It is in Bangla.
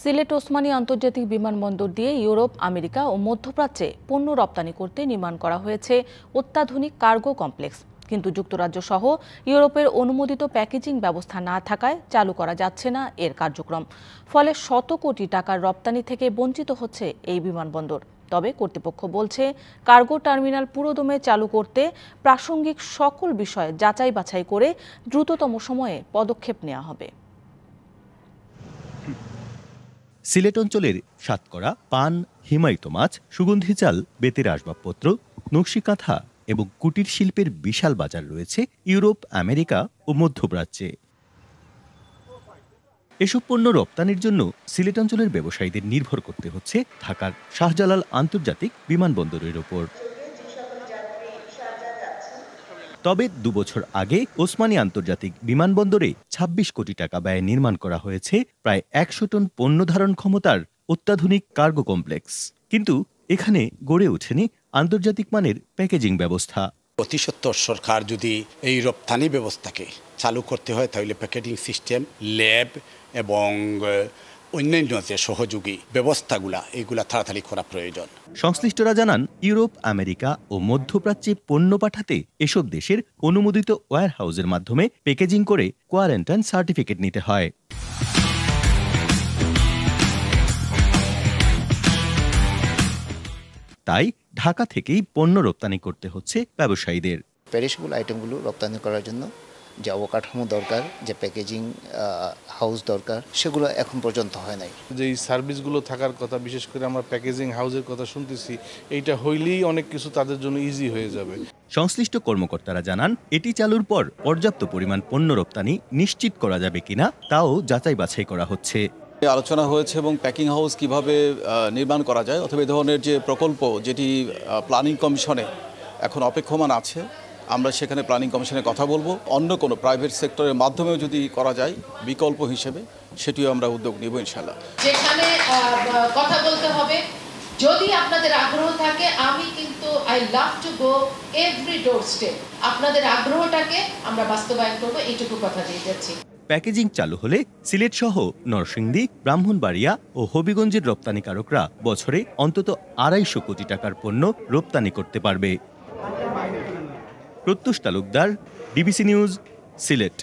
সিলেট ওসমানী আন্তর্জাতিক বিমানবন্দর দিয়ে ইউরোপ, আমেরিকা ও মধ্যপ্রাচ্যে পণ্য রপ্তানি করতে নির্মাণ করা হয়েছে অত্যাধুনিক কার্গো কমপ্লেক্স। কিন্তু যুক্তরাজ্য সহ ইউরোপের অনুমোদিত প্যাকেজিং ব্যবস্থা না থাকায় চালু করা যাচ্ছে না এর কার্যক্রম। ফলে শত কোটি টাকার রপ্তানি থেকে বঞ্চিত হচ্ছে এই বিমানবন্দর। তবে কর্তৃপক্ষ বলছে, কার্গো টার্মিনাল পুরোদমে চালু করতে প্রাসঙ্গিক সকল বিষয় যাচাই বাছাই করে দ্রুততম সময়ে পদক্ষেপ নেওয়া হবে। সিলেট অঞ্চলের সাতকরা, পান, হিমায়িত মাছ, সুগন্ধি চাল, বেতের আসবাবপত্র, নকশি কাঁথা এবং কুটির শিল্পের বিশাল বাজার রয়েছে ইউরোপ, আমেরিকা ও মধ্যপ্রাচ্যে। এসব পণ্য রপ্তানির জন্য সিলেট অঞ্চলের ব্যবসায়ীদের নির্ভর করতে হচ্ছে ঢাকার শাহজালাল আন্তর্জাতিক বিমানবন্দরের ওপর। তবে ২ বছর আগে ওসমানী আন্তর্জাতিক বিমানবন্দরে ২৬ কোটি টাকা ব্যয়ে নির্মাণ করা হয়েছে প্রায় ১০০ টন পণ্য ধারণ ক্ষমতার অত্যাধুনিক কার্গো কমপ্লেক্স। কিন্তু এখানে গড়ে ওঠেনি আন্তর্জাতিক মানের প্যাকেজিং ব্যবস্থা। অতি সত্বর সরকার যদি এই রপ্তানি ব্যবস্থাকে চালু করতে হয়, তাহলে প্যাকেজিং সিস্টেম, ল্যাব এবং অন্যান্য যে সহযোগী ব্যবস্থাগুলা এগুলা তাড়াতাড়ি করা প্রয়োজন। সংশ্লিষ্টরা জানান, ইউরোপ, আমেরিকা ও মধ্যপ্রাচ্যে পণ্য পাঠাতে এসব দেশের অনুমোদিত ওয়্যার হাউসের মাধ্যমে প্যাকেজিং করে কোয়ারেন্টাইন সার্টিফিকেট নিতে হয়। তাই ঢাকা থেকেই পণ্য রপ্তানি করতে হচ্ছে ব্যবসায়ীদের। পেরিশেবল আইটেমগুলো রপ্তানি করার জন্য যে অবকাঠামো দরকার, যে প্যাকেজিং হাউস দরকার, সেগুলো এখন পর্যন্ত হয় নাই। যে সার্ভিসগুলো থাকার কথা, বিশেষ করে আমরা প্যাকেজিং হাউসের কথা শুনতেছি, এইটা হইলেই অনেক কিছু তাদের জন্য ইজি হয়ে যাবে। সংশ্লিষ্ট কর্মকর্তারা জানান, এটি চালুর পর পর্যাপ্ত পরিমাণ পণ্য রপ্তানি নিশ্চিত করা যাবে কিনা তাও যাচাই বাছাই করা হচ্ছে। আলোচনা হয়েছে এবং প্যাকিং হাউস কিভাবে নির্মাণ করা যায় অথবা এই ধরনের যে প্রকল্প, যেটি প্ল্যানিং কমিশনে এখন অপেক্ষমান আছে, আমরা সেখানে প্ল্যানিং কমিশনে কথা বলবো। অন্য কোনো প্রাইভেট সেক্টরের মাধ্যমেও যদি করা যায় বিকল্প হিসেবে, সেটিও আমরা উদ্যোগ নিব ইনশাআল্লাহ। যেখানে কথা বলতে হবে, যদি আপনাদের আগ্রহ থাকে, আমি কিন্তু I love to go every door step. আপনাদের আগ্রহটাকে আমরা বাস্তবায়ন করব, এইটুকু কথা দিয়ে যাচ্ছি। প্যাকেজিং চালু হলে সিলেট সহ নরসিংদী, ব্রাহ্মণবাড়িয়া ও হবিগঞ্জের রপ্তানিকারকরা বছরে অন্তত ২৫০ কোটি টাকার পণ্য রপ্তানি করতে পারবে। প্রত্যুষ তালুকদার, ডিবিসি নিউজ, সিলেট।